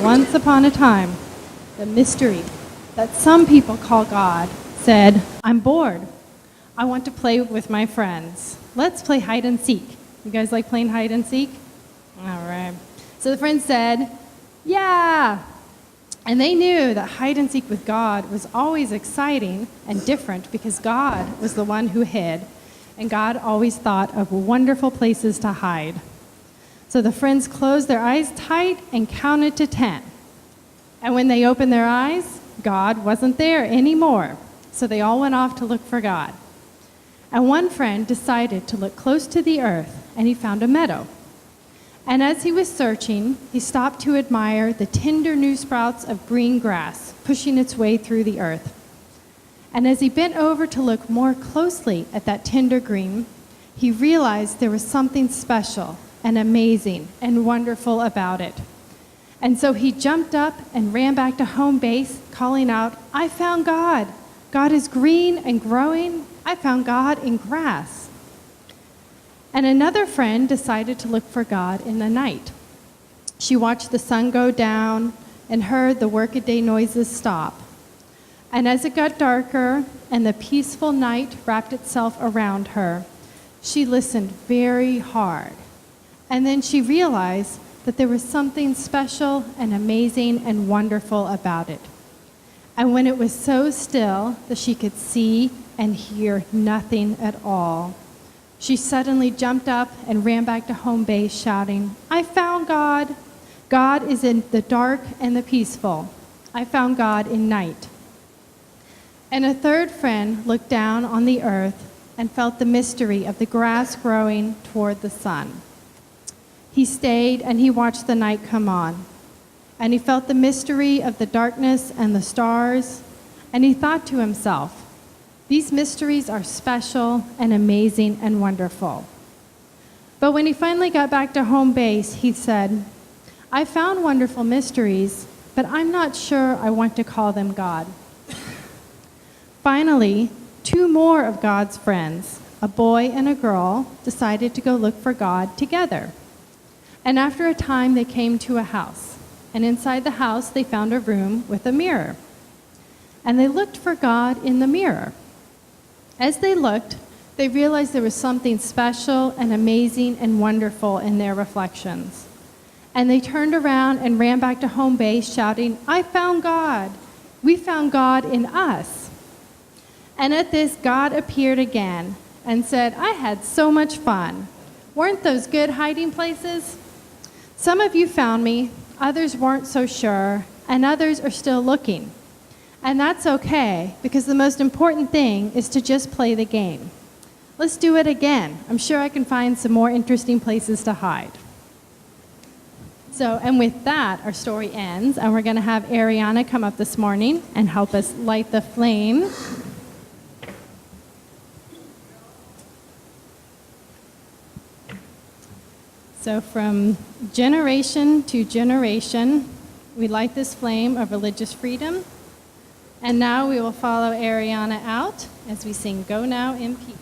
Once upon a time, the mystery that some people call God said, I'm bored. I want to play with my friends. Let's play hide and seek. You guys like playing hide and seek? All right. So the friends said, yeah. And they knew that hide and seek with God was always exciting and different because God was the one who hid, and God always thought of wonderful places to hide. So the friends closed their eyes tight and counted to 10. And when they opened their eyes, God wasn't there anymore. So they all went off to look for God. And one friend decided to look close to the earth, and he found a meadow. And as he was searching, he stopped to admire the tender new sprouts of green grass pushing its way through the earth. And as he bent over to look more closely at that tender green, he realized there was something special and amazing and wonderful about it. And so he jumped up and ran back to home base, calling out, I found God. God is green and growing. I found God in grass. And another friend decided to look for God in the night. She watched the sun go down and heard the workaday noises stop. And as it got darker and the peaceful night wrapped itself around her, she listened very hard. And then she realized that there was something special and amazing and wonderful about it. And when it was so still that she could see and hear nothing at all, she suddenly jumped up and ran back to home base shouting, I found God. God is in the dark and the peaceful. I found God in night. And a third friend looked down on the earth and felt the mystery of the grass growing toward the sun. He stayed and he watched the night come on. And he felt the mystery of the darkness and the stars. And he thought to himself, these mysteries are special and amazing and wonderful. But when he finally got back to home base, he said, I found wonderful mysteries, but I'm not sure I want to call them God. Finally, two more of God's friends, a boy and a girl, decided to go look for God together. And after a time, they came to a house. And inside the house, they found a room with a mirror. And they looked for God in the mirror. As they looked, they realized there was something special and amazing and wonderful in their reflections. And they turned around and ran back to home base shouting, I found God. We found God in us. And at this, God appeared again and said, I had so much fun. Weren't those good hiding places? Some of you found me, others weren't so sure, and others are still looking. And that's okay, because the most important thing is to just play the game. Let's do it again. I'm sure I can find some more interesting places to hide. So, and with that, our story ends, and we're going to have Ariana come up this morning and help us light the flame. So from generation to generation, we light this flame of religious freedom. And now we will follow Ariana out as we sing Go Now in Peace.